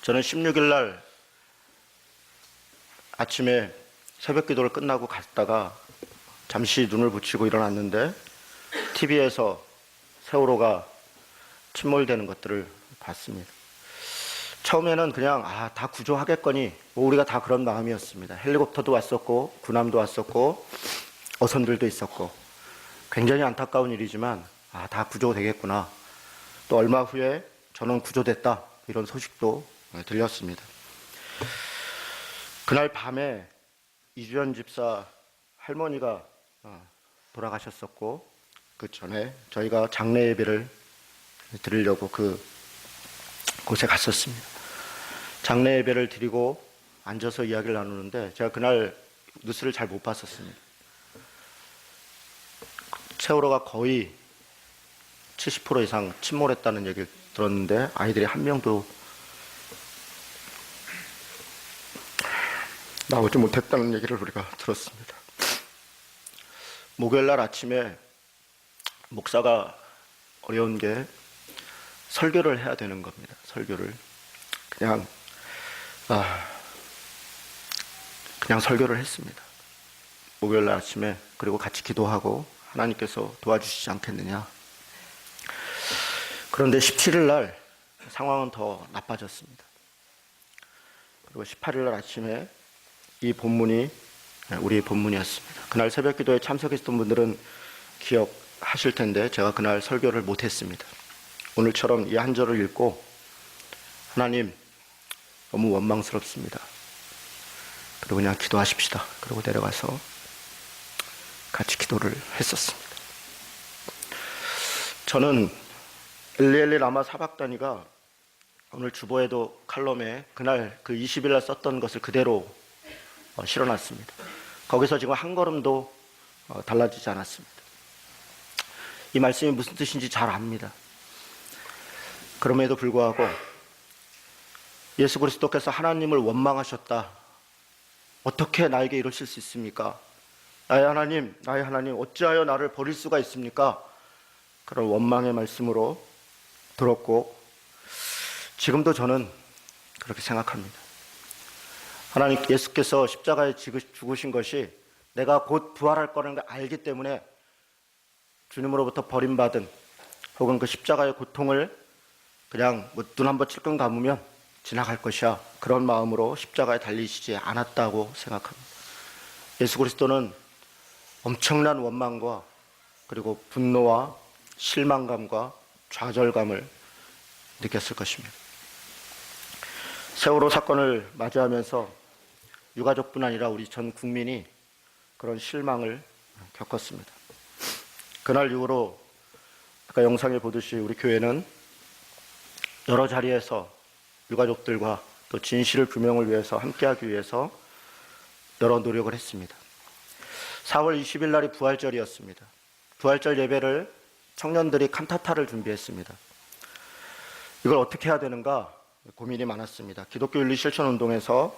저는 16일 날 아침에 새벽 기도를 끝나고 갔다가 잠시 눈을 붙이고 일어났는데 TV에서 세월호가 침몰되는 것들을 봤습니다. 처음에는 그냥 다 구조하겠거니 우리가 다 그런 마음이었습니다. 헬리콥터도 왔었고 군함도 왔었고 어선들도 있었고 굉장히 안타까운 일이지만 다 구조되겠구나. 또 얼마 후에 저는 구조됐다 이런 소식도 들렸습니다. 그날 밤에 이주연 집사 할머니가 돌아가셨었고 그 전에 저희가 장례 예배를 드리려고 그 곳에 갔었습니다. 장례 예배를 드리고 앉아서 이야기를 나누는데 제가 그날 뉴스를 잘 못 봤었습니다. 세월호가 거의 70% 이상 침몰했다는 얘기를 들었는데 아이들이 한 명도 나오지 못했다는 얘기를 우리가 들었습니다. 목요일 날 아침에 목사가 어려운 게 설교를 해야 되는 겁니다. 설교를 그냥 설교를 했습니다. 목요일 날 아침에. 그리고 같이 기도하고 하나님께서 도와주시지 않겠느냐. 그런데 17일 날 상황은 더 나빠졌습니다. 그리고 18일 날 아침에 이 본문이 우리의 본문이었습니다. 그날 새벽 기도에 참석했던 분들은 기억하실 텐데 제가 그날 설교를 못했습니다. 오늘처럼 이 한 절을 읽고 하나님 너무 원망스럽습니다. 그리고 그냥 기도하십시다. 그리고 내려가서 같이 기도를 했었습니다. 저는 엘리엘리 라마 사박단위가 오늘 주보에도 칼럼에 그날 그 20일 날 썼던 것을 그대로 실어놨습니다. 거기서 지금 한 걸음도 달라지지 않았습니다. 이 말씀이 무슨 뜻인지 잘 압니다. 그럼에도 불구하고 예수 그리스도께서 하나님을 원망하셨다. 어떻게 나에게 이러실 수 있습니까? 나의 하나님 어찌하여 나를 버릴 수가 있습니까? 그런 원망의 말씀으로 들었고 지금도 저는 그렇게 생각합니다. 하나님 예수께서 십자가에 죽으신 것이 내가 곧 부활할 거라는 걸 알기 때문에 주님으로부터 버림받은 혹은 그 십자가의 고통을 그냥 눈 한번 찔끔 감으면 지나갈 것이야. 그런 마음으로 십자가에 달리시지 않았다고 생각합니다. 예수 그리스도는 엄청난 원망과 그리고 분노와 실망감과 좌절감을 느꼈을 것입니다. 세월호 사건을 맞이하면서 유가족뿐 아니라 우리 전 국민이 그런 실망을 겪었습니다. 그날 이후로 아까 영상에 보듯이 우리 교회는 여러 자리에서 유가족들과 또 진실을 규명을 위해서 함께하기 위해서 여러 노력을 했습니다. 4월 20일 날이 부활절이었습니다. 부활절 예배를 청년들이 칸타타를 준비했습니다. 이걸 어떻게 해야 되는가 고민이 많았습니다. 기독교 윤리 실천 운동에서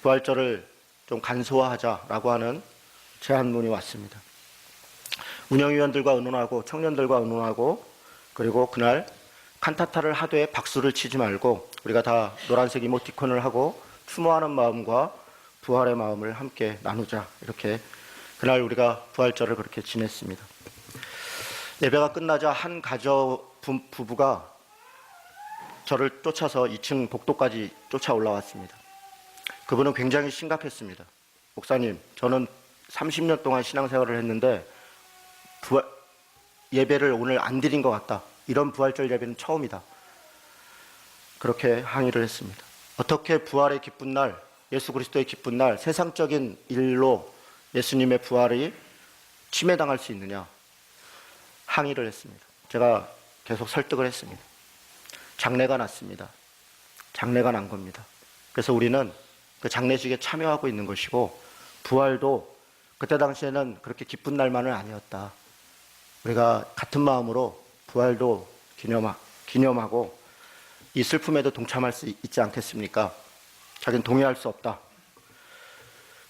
부활절을 좀 간소화하자라고 하는 제안문이 왔습니다. 운영위원들과 의논하고 청년들과 의논하고 그리고 그날 칸타타를 하되 박수를 치지 말고 우리가 다 노란색 이모티콘을 하고 추모하는 마음과 부활의 마음을 함께 나누자. 이렇게 그날 우리가 부활절을 그렇게 지냈습니다. 예배가 끝나자 한 가족 부부가 저를 쫓아서 2층 복도까지 쫓아 올라왔습니다. 그분은 굉장히 심각했습니다. 목사님, 저는 30년 동안 신앙생활을 했는데 예배를 오늘 안 드린 것 같다. 이런 부활절 예배는 처음이다. 그렇게 항의를 했습니다. 어떻게 부활의 기쁜 날, 예수 그리스도의 기쁜 날, 세상적인 일로 예수님의 부활이 침해당할 수 있느냐. 항의를 했습니다. 제가 계속 설득을 했습니다. 장례가 났습니다. 장례가 난 겁니다. 그래서 우리는 그 장례식에 참여하고 있는 것이고 부활도 그때 당시에는 그렇게 기쁜 날만은 아니었다. 우리가 같은 마음으로 부활도 기념하고 이 슬픔에도 동참할 수 있지 않겠습니까? 자기는 동의할 수 없다.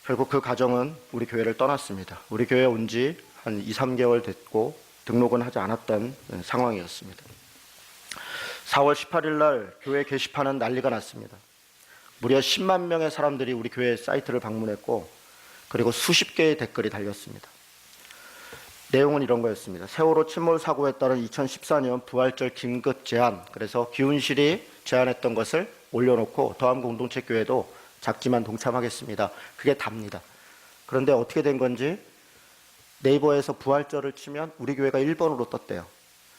결국 그 가정은 우리 교회를 떠났습니다. 우리 교회에 온 지 한 2, 3개월 됐고 등록은 하지 않았던 상황이었습니다. 4월 18일 날 교회 게시판은 난리가 났습니다. 무려 10만 명의 사람들이 우리 교회 사이트를 방문했고, 그리고 수십 개의 댓글이 달렸습니다. 내용은 이런 거였습니다. 세월호 침몰 사고에 따른 2014년 부활절 긴급 제안, 그래서 기훈실이 제안했던 것을 올려놓고 더함 공동체 교회도 작지만 동참하겠습니다. 그게 답니다. 그런데 어떻게 된 건지 네이버에서 부활절을 치면 우리 교회가 1번으로 떴대요.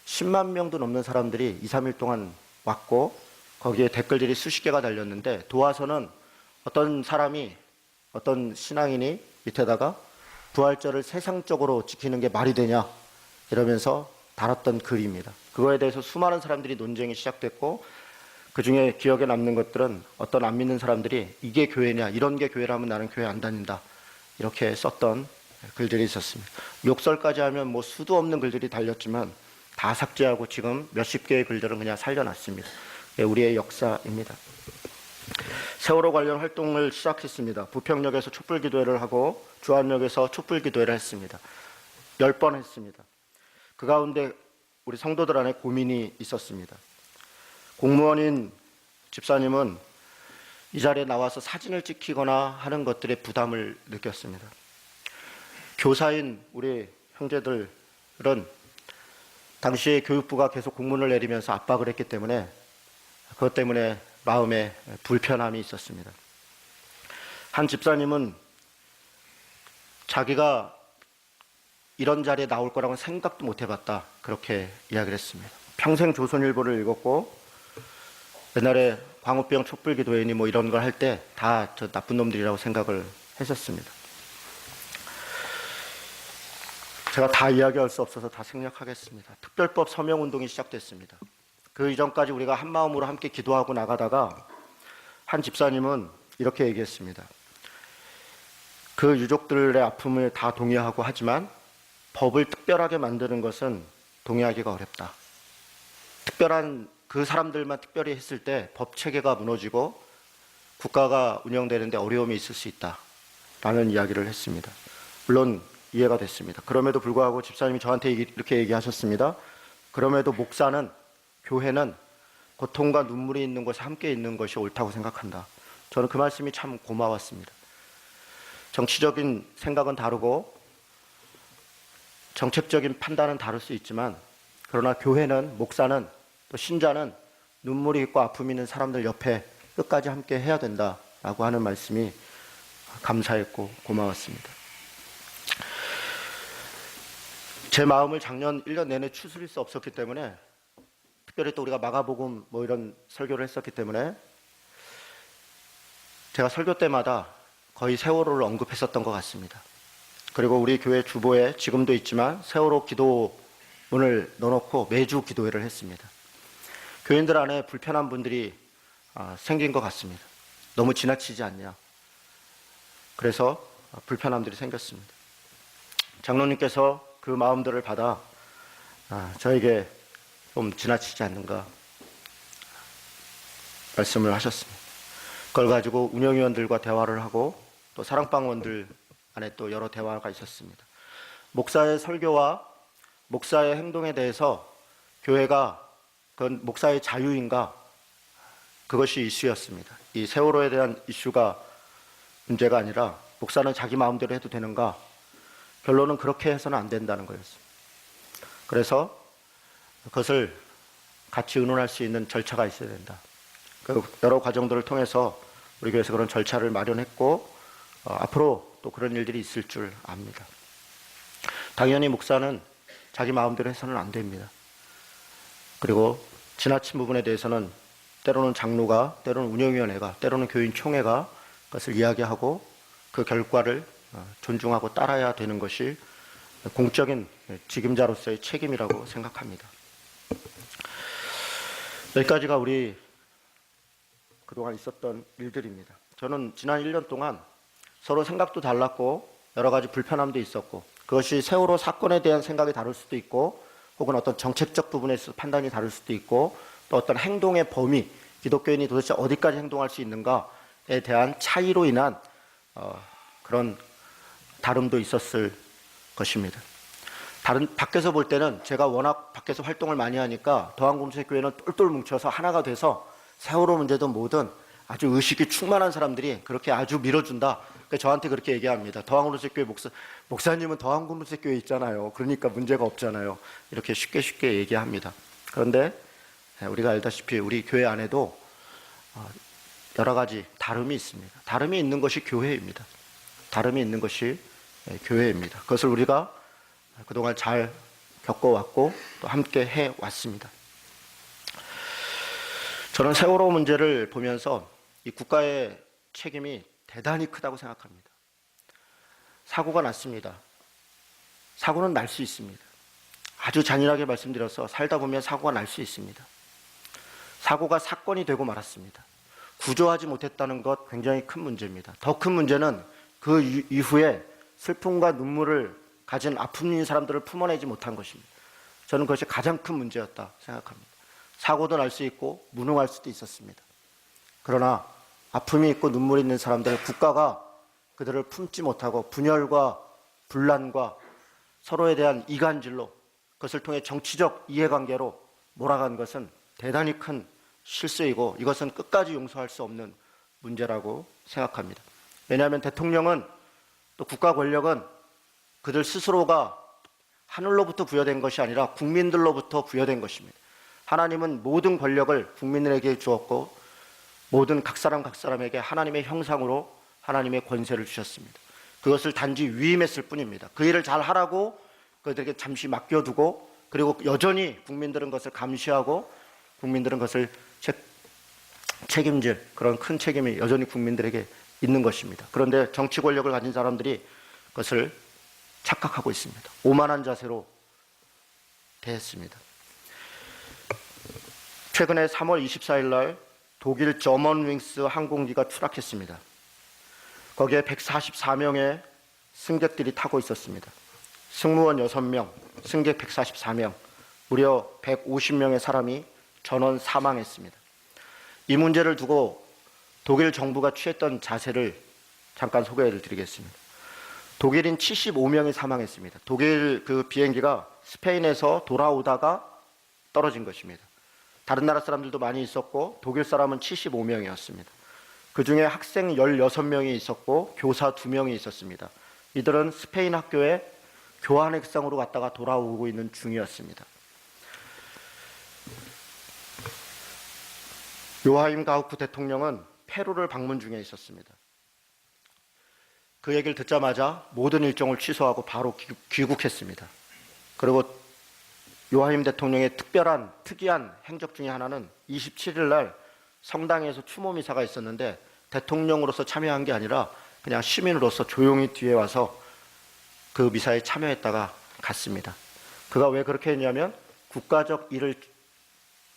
10만 명도 넘는 사람들이 2, 3일 동안 왔고, 거기에 댓글들이 수십 개가 달렸는데, 도와서는 어떤 사람이, 어떤 신앙인이 밑에다가 부활절을 세상적으로 지키는 게 말이 되냐 이러면서 달았던 글입니다. 그거에 대해서 수많은 사람들이 논쟁이 시작됐고, 그 중에 기억에 남는 것들은 어떤 안 믿는 사람들이 이게 교회냐, 이런 게 교회라면 나는 교회 안 다닌다, 이렇게 썼던 글들이 있었습니다. 욕설까지 하면 뭐 수도 없는 글들이 달렸지만 다 삭제하고 지금 몇십 개의 글들은 그냥 살려놨습니다. 우리의 역사입니다. 세월호 관련 활동을 시작했습니다. 부평역에서 촛불기도회를 하고 주안역에서 촛불기도회를 했습니다. 10번 했습니다. 그 가운데 우리 성도들 안에 고민이 있었습니다. 공무원인 집사님은 이 자리에 나와서 사진을 찍히거나 하는 것들에 부담을 느꼈습니다. 교사인 우리 형제들은 당시에 교육부가 계속 공문을 내리면서 압박을 했기 때문에 그것 때문에 마음에 불편함이 있었습니다. 한 집사님은 자기가 이런 자리에 나올 거라고는 생각도 못 해봤다, 그렇게 이야기를 했습니다. 평생 조선일보를 읽었고 옛날에 광우병 촛불기도회니 뭐 이런 걸 할 때 다 저 나쁜 놈들이라고 생각을 했었습니다. 제가 다 이야기할 수 없어서 다 생략하겠습니다. 특별법 서명운동이 시작됐습니다. 그 이전까지 우리가 한 마음으로 함께 기도하고 나가다가 한 집사님은 이렇게 얘기했습니다. 그 유족들의 아픔을 다 동의하고 하지만 법을 특별하게 만드는 것은 동의하기가 어렵다. 특별한 그 사람들만 특별히 했을 때 법 체계가 무너지고 국가가 운영되는데 어려움이 있을 수 있다라는 이야기를 했습니다. 물론 이해가 됐습니다. 그럼에도 불구하고 집사님이 저한테 이렇게 얘기하셨습니다. 그럼에도 목사는, 교회는 고통과 눈물이 있는 곳에 함께 있는 것이 옳다고 생각한다. 저는 그 말씀이 참 고마웠습니다. 정치적인 생각은 다르고 정책적인 판단은 다를 수 있지만, 그러나 교회는, 목사는, 또 신자는 눈물이 있고 아픔이 있는 사람들 옆에 끝까지 함께 해야 된다라고 하는 말씀이 감사했고 고마웠습니다. 제 마음을 작년 1년 내내 추스릴 수 없었기 때문에, 특별히 또 우리가 마가복음 뭐 이런 설교를 했었기 때문에 제가 설교 때마다 거의 세월호를 언급했었던 것 같습니다. 그리고 우리 교회 주보에 지금도 있지만 세월호 기도문을 넣어놓고 매주 기도회를 했습니다. 교인들 안에 불편한 분들이 생긴 것 같습니다. 너무 지나치지 않냐. 그래서 불편함들이 생겼습니다. 장로님께서 그 마음들을 받아 저에게 좀 지나치지 않는가 말씀을 하셨습니다. 그걸 가지고 운영위원들과 대화를 하고 또 사랑방원들 안에 또 여러 대화가 있었습니다. 목사의 설교와 목사의 행동에 대해서 교회가 그건 목사의 자유인가, 그것이 이슈였습니다. 이 세월호에 대한 이슈가 문제가 아니라 목사는 자기 마음대로 해도 되는가, 결론은 그렇게 해서는 안 된다는 거였습니다. 그래서 그것을 같이 의논할 수 있는 절차가 있어야 된다. 그 여러 과정들을 통해서 우리 교회에서 그런 절차를 마련했고 앞으로 또 그런 일들이 있을 줄 압니다. 당연히 목사는 자기 마음대로 해서는 안 됩니다. 그리고 지나친 부분에 대해서는 때로는 장로가, 때로는 운영위원회가, 때로는 교인총회가 그것을 이야기하고 그 결과를 존중하고 따라야 되는 것이 공적인 직임자로서의 책임이라고 생각합니다. 여기까지가 우리 그동안 있었던 일들입니다. 저는 지난 1년 동안 서로 생각도 달랐고 여러 가지 불편함도 있었고, 그것이 세월호 사건에 대한 생각이 다를 수도 있고 혹은 어떤 정책적 부분에 있어서 판단이 다를 수도 있고, 또 어떤 행동의 범위, 기독교인이 도대체 어디까지 행동할 수 있는가에 대한 차이로 인한 그런 다름도 있었을 것입니다. 밖에서 볼 때는 제가 워낙 밖에서 활동을 많이 하니까 더한공동체교회는 똘똘 뭉쳐서 하나가 돼서 세월호 문제든 뭐든 아주 의식이 충만한 사람들이 그렇게 아주 밀어준다. 그러니까 저한테 그렇게 얘기합니다. 더한군루세교회 목사님은 더한군루세교회 있잖아요. 그러니까 문제가 없잖아요. 이렇게 쉽게 얘기합니다. 그런데 우리가 알다시피 우리 교회 안에도 여러 가지 다름이 있습니다. 다름이 있는 것이 교회입니다. 다름이 있는 것이 교회입니다. 그것을 우리가 그동안 잘 겪어왔고 또 함께 해왔습니다. 저는 세월호 문제를 보면서 이 국가의 책임이 대단히 크다고 생각합니다. 사고가 났습니다. 사고는 날 수 있습니다. 아주 잔인하게 말씀드려서 살다 보면 사고가 날 수 있습니다. 사고가 사건이 되고 말았습니다. 구조하지 못했다는 것 굉장히 큰 문제입니다. 더 큰 문제는 그 이후에 슬픔과 눈물을 가진 아픔 있는 사람들을 품어내지 못한 것입니다. 저는 그것이 가장 큰 문제였다 생각합니다. 사고도 날 수 있고 무능할 수도 있었습니다. 그러나 아픔이 있고 눈물이 있는 사람들, 국가가 그들을 품지 못하고 분열과 분란과 서로에 대한 이간질로 그것을 통해 정치적 이해관계로 몰아간 것은 대단히 큰 실수이고 이것은 끝까지 용서할 수 없는 문제라고 생각합니다. 왜냐하면 대통령은 또 국가 권력은 그들 스스로가 하늘로부터 부여된 것이 아니라 국민들로부터 부여된 것입니다. 하나님은 모든 권력을 국민들에게 주었고 모든 각 사람에게 하나님의 형상으로 하나님의 권세를 주셨습니다. 그것을 단지 위임했을 뿐입니다. 그 일을 잘 하라고 그들에게 잠시 맡겨두고 그리고 여전히 국민들은 그것을 감시하고 국민들은 그것을 책임질 그런 큰 책임이 여전히 국민들에게 있는 것입니다. 그런데 정치 권력을 가진 사람들이 그것을 착각하고 있습니다. 오만한 자세로 대했습니다. 최근에 3월 24일 날 독일 저먼윙스 항공기가 추락했습니다. 거기에 144명의 승객들이 타고 있었습니다. 승무원 6명, 승객 144명, 무려 150명의 사람이 전원 사망했습니다. 이 문제를 두고 독일 정부가 취했던 자세를 잠깐 소개를 드리겠습니다. 독일인 75명이 사망했습니다. 독일 그 비행기가 스페인에서 돌아오다가 떨어진 것입니다. 다른 나라 사람들도 많이 있었고 독일 사람은 75명이었습니다. 그 중에 학생 16명이 있었고 교사 2명이 있었습니다. 이들은 스페인 학교에 교환학생으로 갔다가 돌아오고 있는 중이었습니다. 요하임 가우프 대통령은 페루를 방문 중에 있었습니다. 그 얘기를 듣자마자 모든 일정을 취소하고 바로 귀국했습니다. 그리고 요하임 대통령의 특이한 행적 중에 하나는 27일 날 성당에서 추모 미사가 있었는데 대통령으로서 참여한 게 아니라 그냥 시민으로서 조용히 뒤에 와서 그 미사에 참여했다가 갔습니다. 그가 왜 그렇게 했냐면 국가적 일을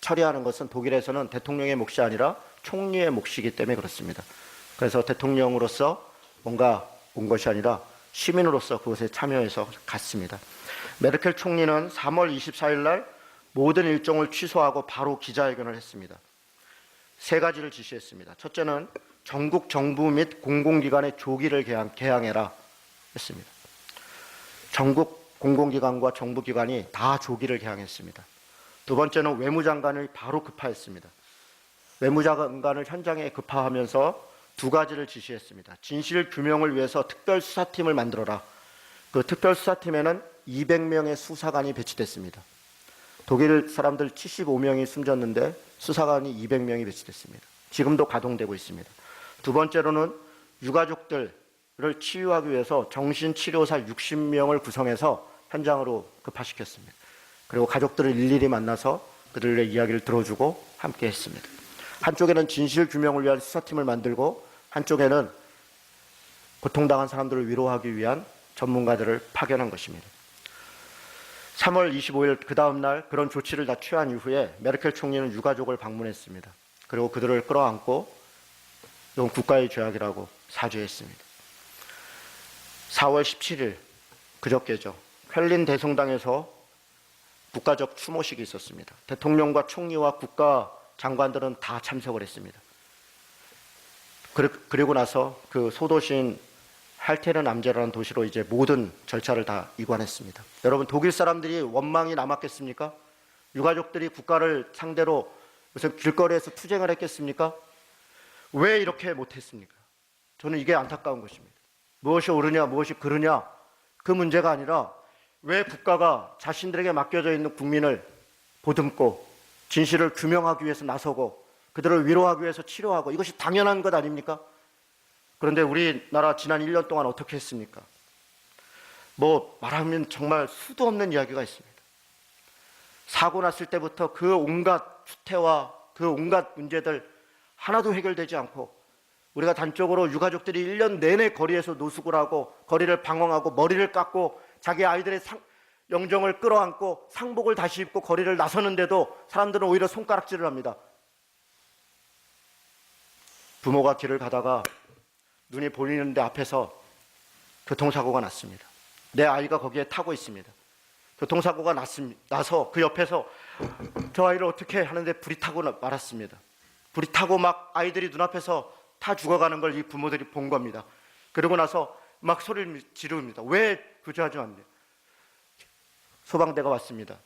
처리하는 것은 독일에서는 대통령의 몫이 아니라 총리의 몫이기 때문에 그렇습니다. 그래서 대통령으로서 뭔가 온 것이 아니라 시민으로서 그것에 참여해서 갔습니다. 메르켈 총리는 3월 24일 날 모든 일정을 취소하고 바로 기자회견을 했습니다. 3가지를 지시했습니다. 첫째는 전국 정부 및 공공기관의 조기를 개항해라 했습니다. 전국 공공기관과 정부기관이 다 조기를 개항했습니다. 두 번째는 외무장관을 바로 급파했습니다. 외무장관을 현장에 급파하면서 2가지를 지시했습니다. 진실 규명을 위해서 특별수사팀을 만들어라. 그 특별수사팀에는 200명의 수사관이 배치됐습니다. 독일 사람들 75명이 숨졌는데 수사관이 200명이 배치됐습니다. 지금도 가동되고 있습니다. 두 번째로는 유가족들을 치유하기 위해서 정신치료사 60명을 구성해서 현장으로 급파시켰습니다. 그리고 가족들을 일일이 만나서 그들의 이야기를 들어주고 함께 했습니다. 한쪽에는 진실 규명을 위한 수사팀을 만들고 한쪽에는 고통당한 사람들을 위로하기 위한 전문가들을 파견한 것입니다. 3월 25일 그 다음 날 그런 조치를 다 취한 이후에 메르켈 총리는 유가족을 방문했습니다. 그리고 그들을 끌어안고 이건 국가의 죄악이라고 사죄했습니다. 4월 17일 그저께죠. 쾰린 대성당에서 국가적 추모식이 있었습니다. 대통령과 총리와 국가 장관들은 다 참석을 했습니다. 그리고 나서 그 소도시인 할테른 암제라는 도시로 이제 모든 절차를 다 이관했습니다. 여러분, 독일 사람들이 원망이 남았겠습니까? 유가족들이 국가를 상대로 무슨 길거리에서 투쟁을 했겠습니까? 왜 이렇게 못했습니까? 저는 이게 안타까운 것입니다. 무엇이 옳으냐, 무엇이 그르냐, 그 문제가 아니라 왜 국가가 자신들에게 맡겨져 있는 국민을 보듬고 진실을 규명하기 위해서 나서고 그들을 위로하기 위해서 치료하고, 이것이 당연한 것 아닙니까? 그런데 우리나라 지난 1년 동안 어떻게 했습니까? 말하면 정말 수도 없는 이야기가 있습니다. 사고 났을 때부터 그 온갖 추태와 그 온갖 문제들 하나도 해결되지 않고, 우리가 단적으로 유가족들이 1년 내내 거리에서 노숙을 하고 거리를 방황하고 머리를 깎고 자기 아이들의 영정을 끌어안고 상복을 다시 입고 거리를 나서는데도 사람들은 오히려 손가락질을 합니다. 부모가 길을 가다가 눈이 보이는 데 앞에서 교통사고가 났습니다. 내 아이가 거기에 타고 있습니다. 교통사고가 나서 그 옆에서 저 아이를 어떻게 하는데 불이 타고 말았습니다. 불이 타고 막 아이들이 눈앞에서 다 죽어가는 걸 이 부모들이 본 겁니다. 그러고 나서 막 소리를 지릅니다. 왜 구조하지 않냐? 소방대가 왔습니다.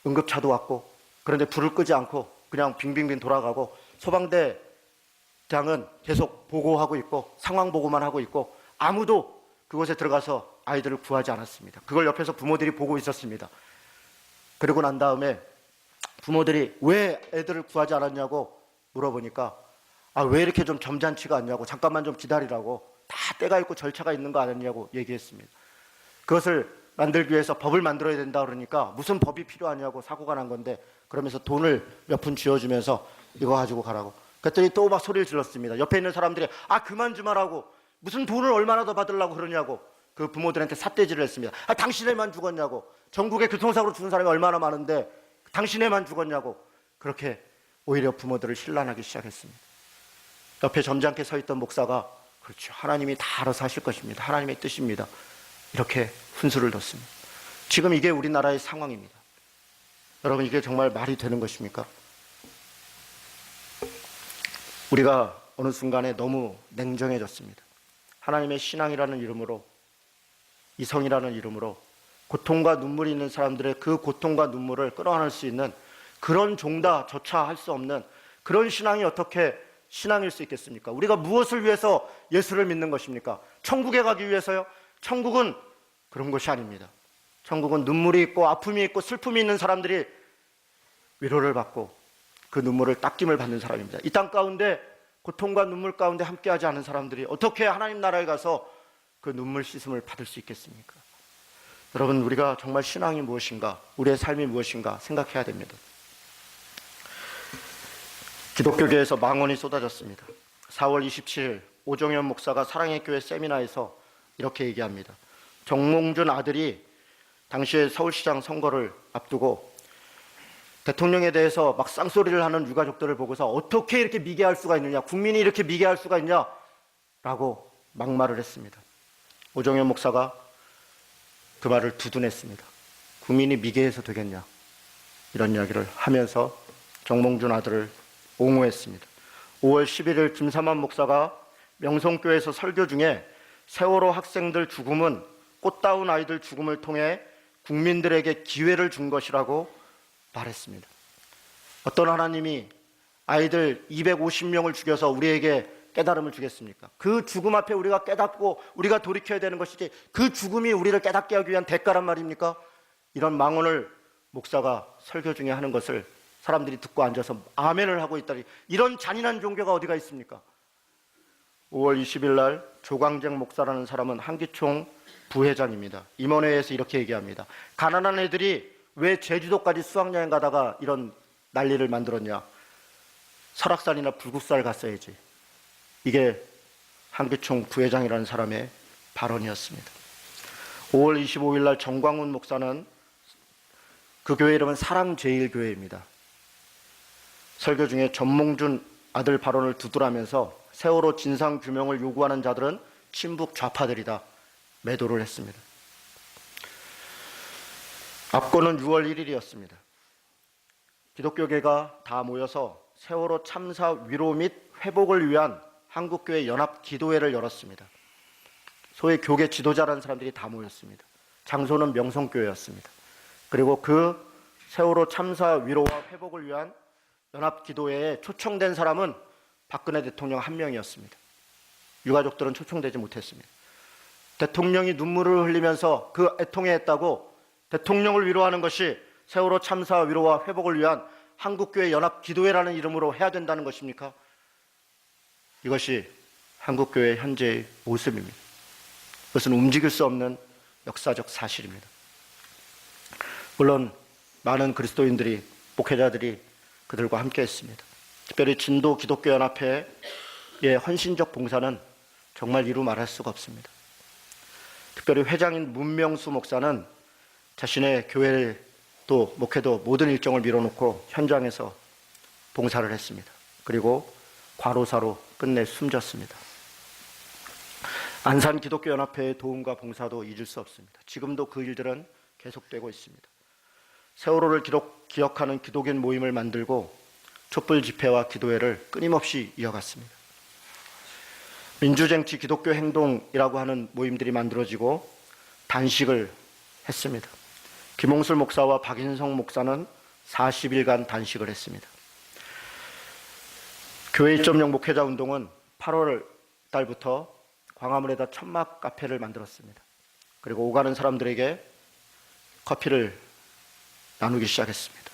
응급차도 왔고, 그런데 불을 끄지 않고 그냥 빙빙빙 돌아가고, 소방대장은 계속 보고하고 있고 상황 보고만 하고 있고, 아무도 그곳에 들어가서 아이들을 구하지 않았습니다. 그걸 옆에서 부모들이 보고 있었습니다. 그러고 난 다음에 부모들이 왜 애들을 구하지 않았냐고 물어보니까, 왜 이렇게 좀 점잖지가 않냐고, 잠깐만 좀 기다리라고, 다 때가 있고 절차가 있는 거 아니냐고 얘기했습니다. 그것을 만들기 위해서 법을 만들어야 된다 그러니까 무슨 법이 필요하냐고 사고가 난 건데, 그러면서 돈을 몇 푼 쥐어주면서 이거 가지고 가라고. 그랬더니 또 막 소리를 질렀습니다. 옆에 있는 사람들이 그만 좀 하라고, 무슨 돈을 얼마나 더 받으려고 그러냐고 그 부모들한테 삿대질을 했습니다. 당신애만 죽었냐고, 전국에 교통사고로 죽은 사람이 얼마나 많은데 당신애만 죽었냐고, 그렇게 오히려 부모들을 신란하기 시작했습니다. 옆에 점잖게 서 있던 목사가, 그렇죠, 하나님이 다 알아서 하실 것입니다, 하나님의 뜻입니다, 이렇게 훈수를 뒀습니다. 지금 이게 우리나라의 상황입니다. 여러분, 이게 정말 말이 되는 것입니까? 우리가 어느 순간에 너무 냉정해졌습니다. 하나님의 신앙이라는 이름으로, 이성이라는 이름으로 고통과 눈물이 있는 사람들의 그 고통과 눈물을 끌어안을 수 있는 그런 종다조차 할 수 없는 그런 신앙이 어떻게 신앙일 수 있겠습니까? 우리가 무엇을 위해서 예수를 믿는 것입니까? 천국에 가기 위해서요? 천국은 그런 것이 아닙니다. 천국은 눈물이 있고 아픔이 있고 슬픔이 있는 사람들이 위로를 받고 그 눈물을 닦임을 받는 사람입니다. 이 땅 가운데 고통과 눈물 가운데 함께하지 않은 사람들이 어떻게 하나님 나라에 가서 그 눈물 씻음을 받을 수 있겠습니까? 여러분, 우리가 정말 신앙이 무엇인가, 우리의 삶이 무엇인가 생각해야 됩니다. 기독교계에서 망언이 쏟아졌습니다. 4월 27일 오정현 목사가 사랑의 교회 세미나에서 이렇게 얘기합니다. 정몽준 아들이 당시에 서울시장 선거를 앞두고 대통령에 대해서 막 쌍소리를 하는 유가족들을 보고서 어떻게 이렇게 미개할 수가 있느냐, 국민이 이렇게 미개할 수가 있냐라고 막말을 했습니다. 오정현 목사가 그 말을 두둔했습니다. 국민이 미개해서 되겠냐, 이런 이야기를 하면서 정몽준 아들을 옹호했습니다. 5월 11일 김삼환 목사가 명성교회에서 설교 중에 세월호 학생들 죽음은 꽃다운 아이들 죽음을 통해 국민들에게 기회를 준 것이라고 말했습니다. 어떤 하나님이 아이들 250명을 죽여서 우리에게 깨달음을 주겠습니까? 그 죽음 앞에 우리가 깨닫고 우리가 돌이켜야 되는 것이지, 그 죽음이 우리를 깨닫게 하기 위한 대가란 말입니까? 이런 망언을 목사가 설교 중에 하는 것을 사람들이 듣고 앉아서 아멘을 하고 있다니, 이런 잔인한 종교가 어디가 있습니까? 5월 20일 날 조광쟁 목사라는 사람은 한기총 부회장입니다. 임원회에서 이렇게 얘기합니다. 가난한 애들이 왜 제주도까지 수학여행 가다가 이런 난리를 만들었냐, 설악산이나 불국사를 갔어야지. 이게 한기총 부회장이라는 사람의 발언이었습니다. 5월 25일 날 정광훈 목사는, 그 교회 이름은 사랑제일교회입니다. 설교 중에 전몽준 아들 발언을 두드라면서 세월호 진상규명을 요구하는 자들은 친북 좌파들이다, 매도를 했습니다. 앞권은 6월 1일이었습니다. 기독교계가 다 모여서 세월호 참사 위로 및 회복을 위한 한국교회 연합 기도회를 열었습니다. 소위 교계 지도자라는 사람들이 다 모였습니다. 장소는 명성교회였습니다. 그리고 그 세월호 참사 위로와 회복을 위한 연합 기도회에 초청된 사람은 박근혜 대통령 한 명이었습니다. 유가족들은 초청되지 못했습니다. 대통령이 눈물을 흘리면서 그 애통에 했다고 대통령을 위로하는 것이 세월호 참사 위로와 회복을 위한 한국교회 연합기도회라는 이름으로 해야 된다는 것입니까? 이것이 한국교회 현재의 모습입니다. 그것은 움직일 수 없는 역사적 사실입니다. 물론 많은 그리스도인들이, 목회자들이 그들과 함께 했습니다. 특별히 진도 기독교연합회의 헌신적 봉사는 정말 이루 말할 수가 없습니다. 특별히 회장인 문명수 목사는 자신의 교회도 목회도 모든 일정을 밀어놓고 현장에서 봉사를 했습니다. 그리고 과로사로 끝내 숨졌습니다. 안산 기독교연합회의 도움과 봉사도 잊을 수 없습니다. 지금도 그 일들은 계속되고 있습니다. 세월호를 기억하는 기독인 모임을 만들고 촛불 집회와 기도회를 끊임없이 이어갔습니다. 민주쟁취 기독교 행동이라고 하는 모임들이 만들어지고 단식을 했습니다. 김홍술 목사와 박인성 목사는 40일간 단식을 했습니다. 교회 1.0 목회자 운동은 8월 달부터 광화문에다 천막 카페를 만들었습니다. 그리고 오가는 사람들에게 커피를 나누기 시작했습니다.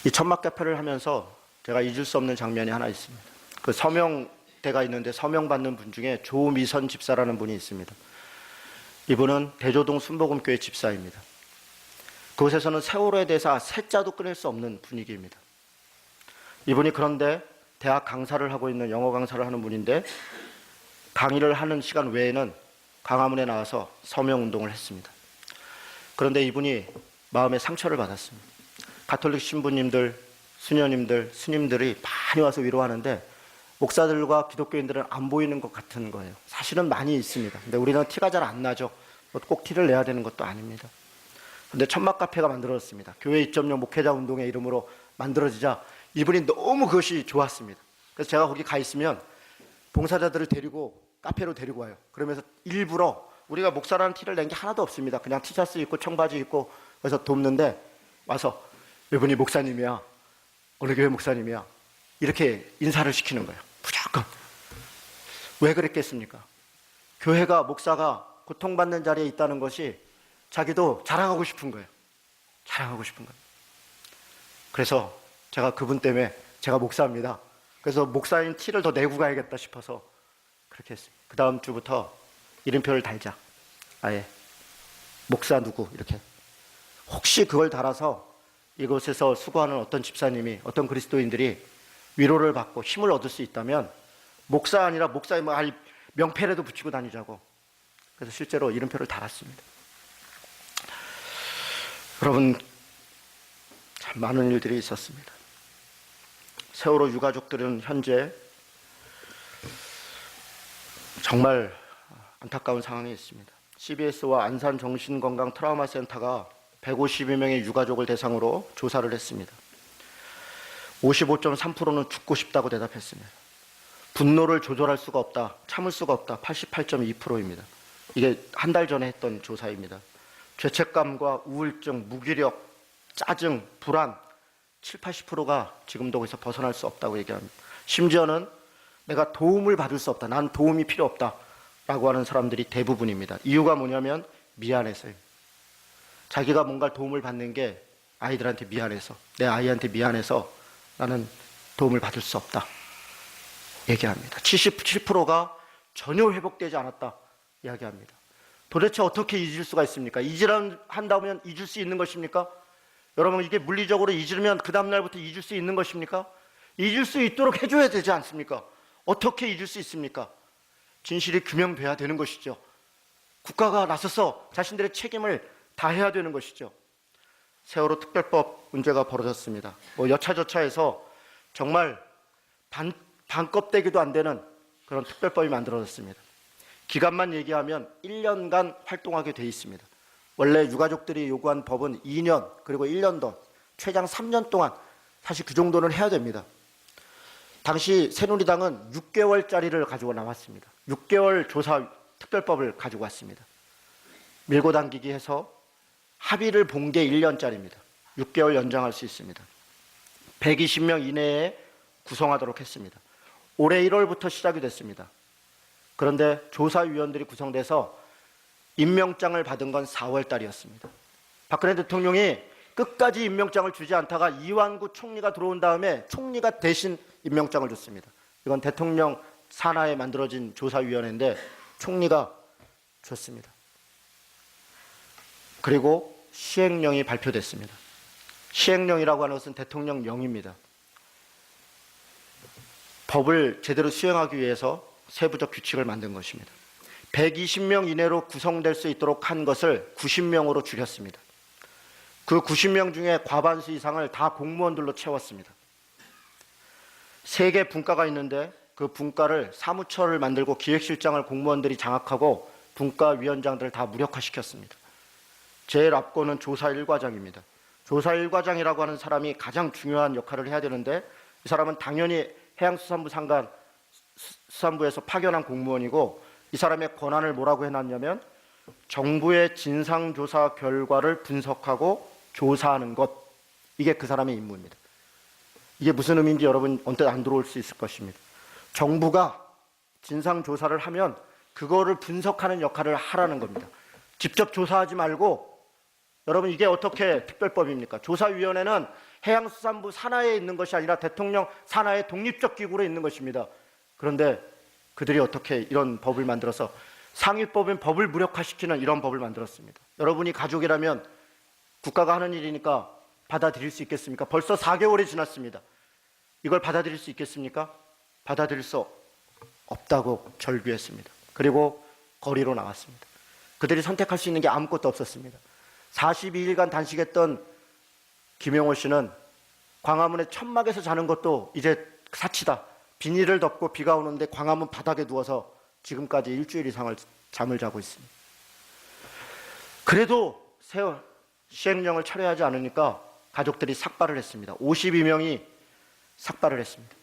이 천막 카페를 하면서 제가 잊을 수 없는 장면이 하나 있습니다. 그 서명대가 있는데 서명받는 분 중에 조미선 집사라는 분이 있습니다. 이분은 대조동 순복음교회 집사입니다. 그곳에서는 세월호에 대해서 새자도 끊을 수 없는 분위기입니다. 이분이 그런데 대학 강사를 하고 있는 영어 강사를 하는 분인데 강의를 하는 시간 외에는 광화문에 나와서 서명운동을 했습니다. 그런데 이분이 마음에 상처를 받았습니다. 가톨릭 신부님들, 수녀님들, 스님들이 많이 와서 위로하는데 목사들과 기독교인들은 안 보이는 것 같은 거예요. 사실은 많이 있습니다. 근데 우리는 티가 잘 안 나죠. 꼭 티를 내야 되는 것도 아닙니다. 근데 천막 카페가 만들어졌습니다. 교회 2.0 목회자 운동의 이름으로 만들어지자 이분이 너무 그것이 좋았습니다. 그래서 제가 거기 가 있으면 봉사자들을 데리고 카페로 데리고 와요. 그러면서 일부러 우리가 목사라는 티를 낸 게 하나도 없습니다. 그냥 티셔츠 입고 청바지 입고 그래서 돕는데 와서 이분이 목사님이야. 어느 교회 목사님이야. 이렇게 인사를 시키는 거예요. 무조건. 왜 그랬겠습니까? 교회가, 목사가 고통받는 자리에 있다는 것이 자기도 자랑하고 싶은 거예요. 자랑하고 싶은 거예요. 그래서 제가 그분 때문에 제가 목사입니다. 그래서 목사인 티를 더 내고 가야겠다 싶어서 그렇게 했습니다. 그 다음 주부터 이름표를 달자. 아예 목사 누구 이렇게. 혹시 그걸 달아서 이곳에서 수고하는 어떤 집사님이, 어떤 그리스도인들이 위로를 받고 힘을 얻을 수 있다면 목사 아니라 목사의 명패라도 붙이고 다니자고. 그래서 실제로 이름표를 달았습니다. 여러분, 참 많은 일들이 있었습니다. 세월호 유가족들은 현재 정말 안타까운 상황에 있습니다. CBS와 안산정신건강 트라우마센터가 152명의 유가족을 대상으로 조사를 했습니다. 55.3%는 죽고 싶다고 대답했습니다. 분노를 조절할 수가 없다, 참을 수가 없다, 88.2%입니다. 이게 한 달 전에 했던 조사입니다. 죄책감과 우울증, 무기력, 짜증, 불안 70~80%가 지금도 거기서 벗어날 수 없다고 얘기합니다. 심지어는 내가 도움을 받을 수 없다, 난 도움이 필요 없다 라고 하는 사람들이 대부분입니다. 이유가 뭐냐면 미안해서요. 자기가 뭔가 도움을 받는 게 아이들한테 미안해서, 내 아이한테 미안해서 나는 도움을 받을 수 없다 얘기합니다. 77%가 전혀 회복되지 않았다 이야기합니다. 도대체 어떻게 잊을 수가 있습니까? 잊으한다면 잊을 수 있는 것입니까? 여러분, 이게 물리적으로 잊으면 그 다음날부터 잊을 수 있는 것입니까? 잊을 수 있도록 해줘야 되지 않습니까? 어떻게 잊을 수 있습니까? 진실이 규명돼야 되는 것이죠. 국가가 나서서 자신들의 책임을 다해야 되는 것이죠. 세월호 특별법 문제가 벌어졌습니다. 여차저차해서 정말 반껍데기도 안 되는 그런 특별법이 만들어졌습니다. 기간만 얘기하면 1년간 활동하게 돼 있습니다. 원래 유가족들이 요구한 법은 2년 그리고 1년 더 최장 3년 동안 사실 그 정도는 해야 됩니다. 당시 새누리당은 6개월짜리를 가지고 나왔습니다. 6개월 조사 특별법을 가지고 왔습니다. 밀고 당기기 해서 합의를 본 게 1년짜리입니다. 6개월 연장할 수 있습니다. 120명 이내에 구성하도록 했습니다. 올해 1월부터 시작이 됐습니다. 그런데 조사위원들이 구성돼서 임명장을 받은 건 4월 달이었습니다. 박근혜 대통령이 끝까지 임명장을 주지 않다가 이완구 총리가 들어온 다음에 총리가 대신 임명장을 줬습니다. 이건 대통령 산하에 만들어진 조사위원회인데 총리가 줬습니다. 그리고 시행령이 발표됐습니다. 시행령이라고 하는 것은 대통령령입니다. 법을 제대로 수행하기 위해서 세부적 규칙을 만든 것입니다. 120명 이내로 구성될 수 있도록 한 것을 90명으로 줄였습니다. 그 90명 중에 과반수 이상을 다 공무원들로 채웠습니다. 3개 분과가 있는데 그 분과를 사무처를 만들고 기획실장을 공무원들이 장악하고 분과위원장들을 다 무력화시켰습니다. 제일 앞권은 조사 1과장입니다. 조사 1과장이라고 하는 사람이 가장 중요한 역할을 해야 되는데 이 사람은 당연히 해양수산부 상관 수산부에서 파견한 공무원이고 이 사람의 권한을 뭐라고 해놨냐면 정부의 진상조사 결과를 분석하고 조사하는 것, 이게 그 사람의 임무입니다. 이게 무슨 의미인지 여러분 언뜻 안 들어올 수 있을 것입니다. 정부가 진상조사를 하면 그거를 분석하는 역할을 하라는 겁니다. 직접 조사하지 말고, 여러분 이게 어떻게 특별법입니까? 조사위원회는 해양수산부 산하에 있는 것이 아니라 대통령 산하의 독립적 기구로 있는 것입니다. 그런데 그들이 어떻게 이런 법을 만들어서 상위법인 법을 무력화시키는 이런 법을 만들었습니다. 여러분이 가족이라면 국가가 하는 일이니까 받아들일 수 있겠습니까? 벌써 4개월이 지났습니다. 이걸 받아들일 수 있겠습니까? 받아들일 수 없다고 절규했습니다. 그리고 거리로 나왔습니다. 그들이 선택할 수 있는 게 아무것도 없었습니다. 42일간 단식했던 김영호 씨는 광화문의 천막에서 자는 것도 이제 사치다. 비닐을 덮고 비가 오는데 광화문 바닥에 누워서 지금까지 일주일 이상을 잠을 자고 있습니다. 그래도 시행령을 철회하지 않으니까 가족들이 삭발을 했습니다. 52명이 삭발을 했습니다.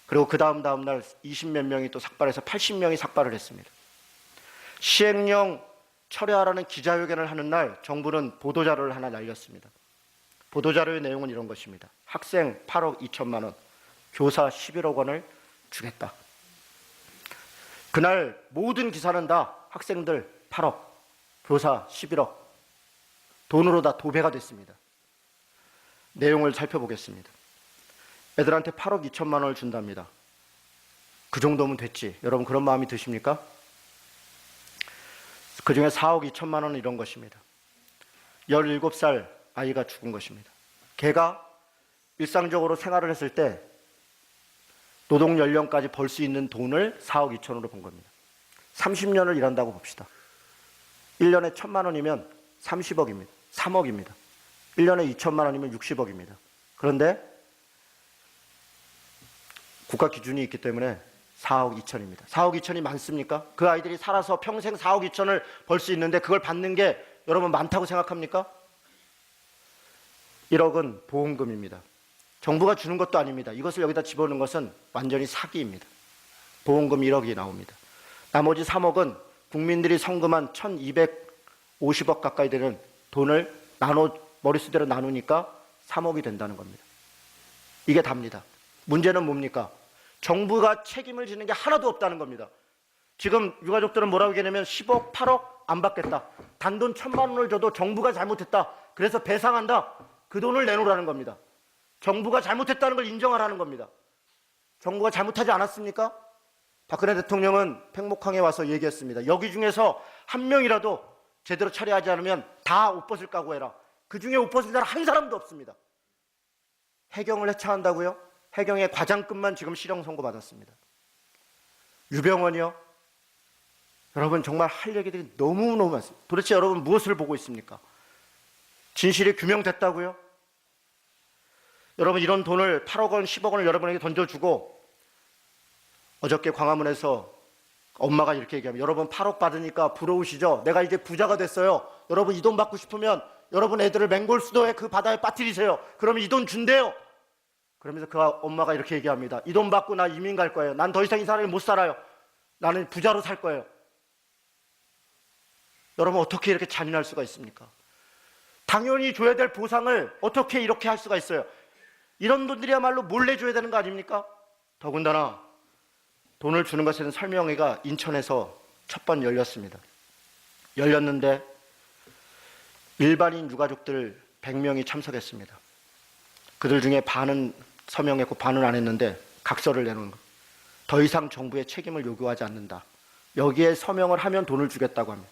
그리고 그 다음 날 20몇 명이 또 삭발해서 80명이 삭발을 했습니다. 시행령 철회하라는 기자회견을 하는 날 정부는 보도자료를 하나 날렸습니다. 보도자료의 내용은 이런 것입니다. 학생 8억 2천만 원, 교사 11억 원을 주겠다. 그날 모든 기사는 다 학생들 8억, 교사 11억, 돈으로 다 도배가 됐습니다. 내용을 살펴보겠습니다. 애들한테 8억 2천만 원을 준답니다. 그 정도면 됐지. 여러분 그런 마음이 드십니까? 그 중에 4억 2천만 원은 이런 것입니다. 17살 아이가 죽은 것입니다. 걔가 일상적으로 생활을 했을 때 노동 연령까지 벌 수 있는 돈을 4억 2천으로 본 겁니다. 30년을 일한다고 봅시다. 1년에 1,000만 원이면 30억입니다. 3억입니다. 1년에 2천만 원이면 60억입니다. 그런데 국가 기준이 있기 때문에 4억 2천입니다. 4억 2천이 많습니까? 그 아이들이 살아서 평생 4억 2천을 벌 수 있는데 그걸 받는 게 여러분 많다고 생각합니까? 1억은 보험금입니다. 정부가 주는 것도 아닙니다. 이것을 여기다 집어넣는 것은 완전히 사기입니다. 보험금 1억이 나옵니다. 나머지 3억은 국민들이 성금한 1,250억 가까이 되는 돈을 머릿수대로 나누니까 3억이 된다는 겁니다. 이게 답니다. 문제는 뭡니까? 정부가 책임을 지는 게 하나도 없다는 겁니다. 지금 유가족들은 뭐라고 얘기하냐면 10억, 8억 안 받겠다. 단돈 1,000만 원을 줘도 정부가 잘못했다. 그래서 배상한다. 그 돈을 내놓으라는 겁니다. 정부가 잘못했다는 걸 인정하라는 겁니다. 정부가 잘못하지 않았습니까? 박근혜 대통령은 팽목항에 와서 얘기했습니다. 여기 중에서 한 명이라도 제대로 처리하지 않으면 다 옷 벗을 각오해라. 그 중에 옷 벗을 사람 한 사람도 없습니다. 해경을 해체한다고요? 해경의 과장급만 지금 실형 선고받았습니다. 유병원이요? 여러분 정말 할 얘기들이 너무너무 많습니다. 도대체 여러분 무엇을 보고 있습니까? 진실이 규명됐다고요? 여러분 이런 돈을 8억 원, 10억 원을 여러분에게 던져주고 어저께 광화문에서 엄마가 이렇게 얘기하면 여러분 8억 받으니까 부러우시죠? 내가 이제 부자가 됐어요. 여러분 이 돈 받고 싶으면 여러분 애들을 맹골수도에 그 바다에 빠뜨리세요. 그러면 이 돈 준대요. 그러면서 그 엄마가 이렇게 얘기합니다. 이 돈 받고 나 이민 갈 거예요. 난 더 이상 이 사람이 못 살아요. 나는 부자로 살 거예요. 여러분 어떻게 이렇게 잔인할 수가 있습니까? 당연히 줘야 될 보상을 어떻게 이렇게 할 수가 있어요? 이런 분들이야말로 몰래 줘야 되는 거 아닙니까? 더군다나 돈을 주는 것에는 설명회가 인천에서 첫 번 열렸습니다. 열렸는데 일반인 유가족들 100명이 참석했습니다. 그들 중에 반은 서명했고 반은 안 했는데 각서를 내놓은 것. 더 이상 정부의 책임을 요구하지 않는다. 여기에 서명을 하면 돈을 주겠다고 합니다.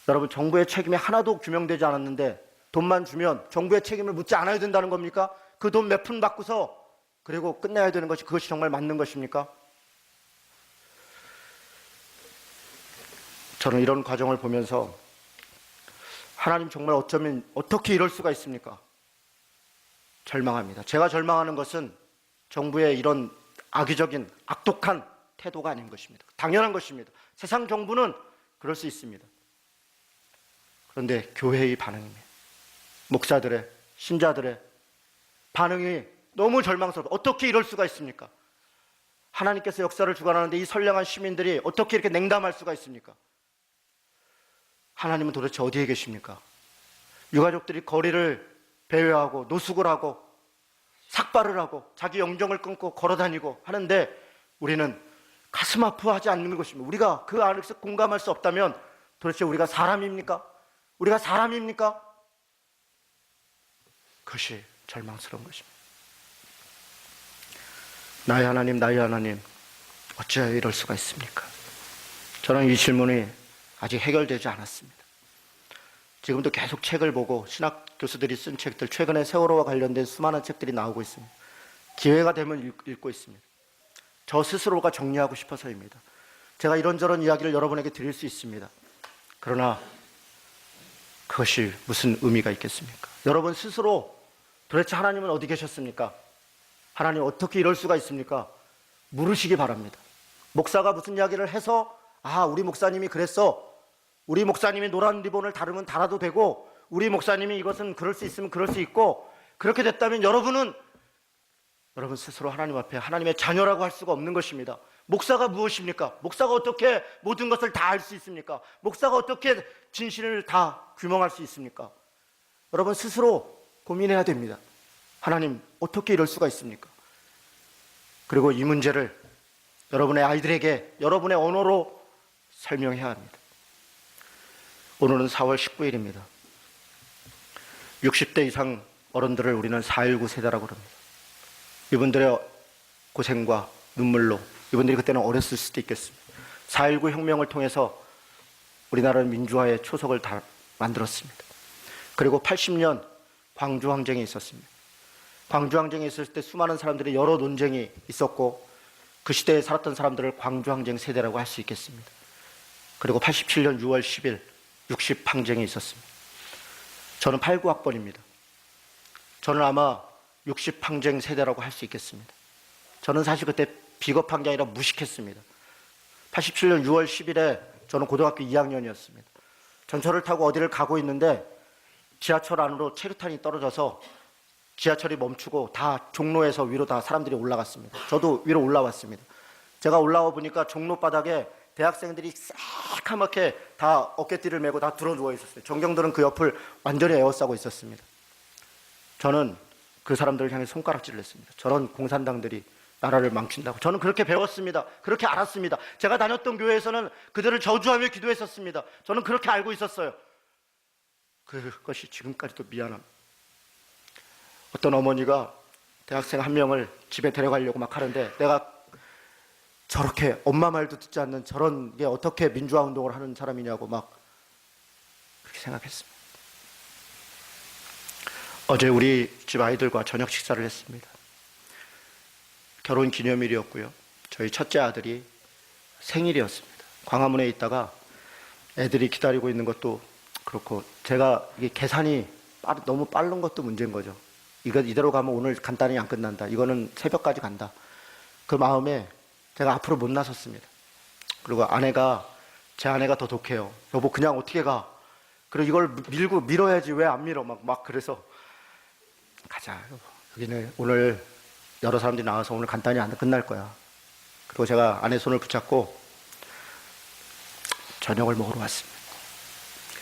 여러분, 정부의 책임이 하나도 규명되지 않았는데 돈만 주면 정부의 책임을 묻지 않아야 된다는 겁니까? 그 돈 몇 푼 받고서 그리고 끝내야 되는 것이 그것이 정말 맞는 것입니까? 저는 이런 과정을 보면서 하나님 정말 어쩌면 어떻게 이럴 수가 있습니까? 절망합니다. 제가 절망하는 것은 정부의 이런 악의적인 악독한 태도가 아닌 것입니다. 당연한 것입니다. 세상 정부는 그럴 수 있습니다. 그런데 교회의 반응입니다. 목사들의, 신자들의 반응이 너무 절망스럽다. 어떻게 이럴 수가 있습니까? 하나님께서 역사를 주관하는데 이 선량한 시민들이 어떻게 이렇게 냉담할 수가 있습니까? 하나님은 도대체 어디에 계십니까? 유가족들이 거리를 배회하고 노숙을 하고 삭발을 하고 자기 영정을 끊고 걸어다니고 하는데 우리는 가슴 아파하지 않는 것입니다. 우리가 그 안에서 공감할 수 없다면 도대체 우리가 사람입니까? 우리가 사람입니까? 그것이 절망스러운 것입니다. 나의 하나님, 나의 하나님, 어찌하여 이럴 수가 있습니까? 저는 이 질문이 아직 해결되지 않았습니다. 지금도 계속 책을 보고 신학 교수들이 쓴 책들, 최근에 세월호와 관련된 수많은 책들이 나오고 있습니다. 기회가 되면 읽고 있습니다. 저 스스로가 정리하고 싶어서입니다. 제가 이런저런 이야기를 여러분에게 드릴 수 있습니다. 그러나 그것이 무슨 의미가 있겠습니까? 여러분 스스로 도대체 하나님은 어디 계셨습니까? 하나님 어떻게 이럴 수가 있습니까? 물으시기 바랍니다. 목사가 무슨 이야기를 해서 우리 목사님이 그랬어. 우리 목사님이 노란 리본을 다루면 달아도 되고 우리 목사님이 이것은 그럴 수 있으면 그럴 수 있고 그렇게 됐다면 여러분 스스로 하나님 앞에 하나님의 자녀라고 할 수가 없는 것입니다. 목사가 무엇입니까? 목사가 어떻게 모든 것을 다 알 수 있습니까? 목사가 어떻게 진실을 다 규명할 수 있습니까? 여러분 스스로 고민해야 됩니다. 하나님 어떻게 이럴 수가 있습니까? 그리고 이 문제를 여러분의 아이들에게 여러분의 언어로 설명해야 합니다. 오늘은 4월 19일입니다. 60대 이상 어른들을 우리는 4.19 세대라고 합니다. 이분들의 고생과 눈물로 이분들이 그때는 어렸을 수도 있겠습니다. 4.19 혁명을 통해서 우리나라는 민주화의 초석을 다 만들었습니다. 그리고 80년 광주항쟁이 있었습니다. 광주항쟁이 있을 때 수많은 사람들이 여러 논쟁이 있었고 그 시대에 살았던 사람들을 광주항쟁 세대라고 할 수 있겠습니다. 그리고 87년 6월 10일 60항쟁이 있었습니다. 저는 89학번입니다. 저는 아마 60항쟁 세대라고 할 수 있겠습니다. 저는 사실 그때 비겁한 게 아니라 무식했습니다. 87년 6월 10일에 저는 고등학교 2학년이었습니다. 전철을 타고 어디를 가고 있는데 지하철 안으로 체류탄이 떨어져서 지하철이 멈추고 다 종로에서 위로 다 사람들이 올라갔습니다. 저도 위로 올라왔습니다. 제가 올라와 보니까 종로 바닥에 대학생들이 새카맣게 다 어깨띠를 메고 다 들어 누워 있었어요. 전경들은 그 옆을 완전히 에워싸고 있었습니다. 저는 그 사람들을 향해 손가락질을 했습니다. 저런 공산당들이 나라를 망친다고. 저는 그렇게 배웠습니다. 그렇게 알았습니다. 제가 다녔던 교회에서는 그들을 저주하며 기도했었습니다. 저는 그렇게 알고 있었어요. 그것이 지금까지도 미안합니다. 어떤 어머니가 대학생 한 명을 집에 데려가려고 막 하는데 내가 저렇게 엄마 말도 듣지 않는 저런 게 어떻게 민주화 운동을 하는 사람이냐고 막 그렇게 생각했습니다. 어제 우리 집 아이들과 저녁 식사를 했습니다. 결혼 기념일이었고요. 저희 첫째 아들이 생일이었습니다. 광화문에 있다가 애들이 기다리고 있는 것도 그렇고 제가 이게 계산이 너무 빠른 것도 문제인 거죠. 이대로 가면 오늘 간단히 안 끝난다. 이거는 새벽까지 간다. 그 마음에 제가 앞으로 못 나섰습니다. 그리고 제 아내가 더 독해요. 여보 그냥 어떻게 가? 그리고 이걸 밀어야지 왜 안 밀어? 막 그래서 가자. 여보. 여기는 오늘 여러 사람들이 나와서 오늘 간단히 안 끝날 거야. 그리고 제가 아내 손을 붙잡고 저녁을 먹으러 왔습니다.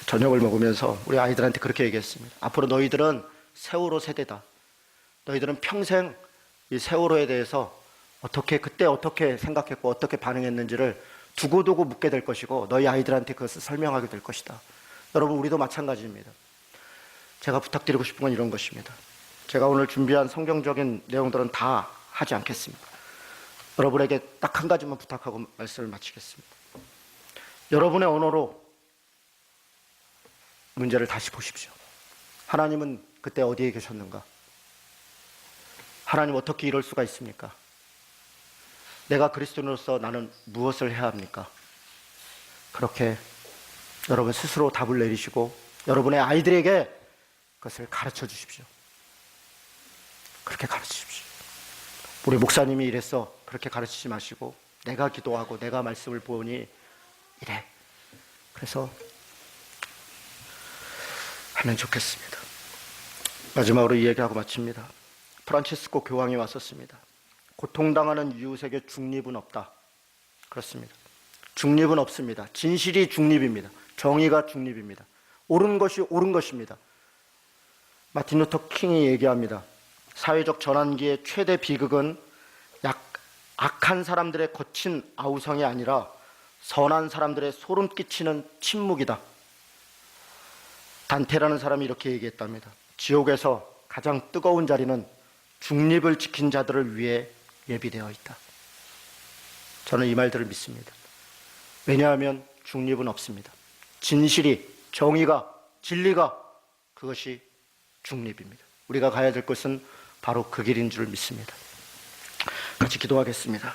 저녁을 먹으면서 우리 아이들한테 그렇게 얘기했습니다. 앞으로 너희들은 세월호 세대다. 너희들은 평생 이 세월호에 대해서 그때 어떻게 생각했고 어떻게 반응했는지를 두고두고 묻게 될 것이고 너희 아이들한테 그것을 설명하게 될 것이다. 여러분, 우리도 마찬가지입니다. 제가 부탁드리고 싶은 건 이런 것입니다. 제가 오늘 준비한 성경적인 내용들은 다 하지 않겠습니다. 여러분에게 딱 한 가지만 부탁하고 말씀을 마치겠습니다. 여러분의 언어로 문제를 다시 보십시오. 하나님은 그때 어디에 계셨는가? 하나님 어떻게 이럴 수가 있습니까? 내가 그리스도인으로서 나는 무엇을 해야 합니까? 그렇게 여러분 스스로 답을 내리시고 여러분의 아이들에게 그것을 가르쳐 주십시오. 그렇게 가르치십시오. 우리 목사님이 이랬어. 그렇게 가르치지 마시고 내가 기도하고 내가 말씀을 보니 이래. 그래서 하면 좋겠습니다. 마지막으로 이 얘기하고 마칩니다. 프란치스코 교황이 왔었습니다. 고통당하는 이웃에게 중립은 없다. 그렇습니다. 중립은 없습니다. 진실이 중립입니다. 정의가 중립입니다. 옳은 것이 옳은 것입니다. 마틴 루터 킹이 얘기합니다. 사회적 전환기의 최대 비극은 악한 사람들의 거친 아우성이 아니라 선한 사람들의 소름 끼치는 침묵이다. 단테라는 사람이 이렇게 얘기했답니다. 지옥에서 가장 뜨거운 자리는 중립을 지킨 자들을 위해 예비되어 있다. 저는 이 말들을 믿습니다. 왜냐하면 중립은 없습니다. 진실이, 정의가, 진리가 그것이 중립입니다. 우리가 가야 될 것은 바로 그 길인 줄 믿습니다. 같이 기도하겠습니다.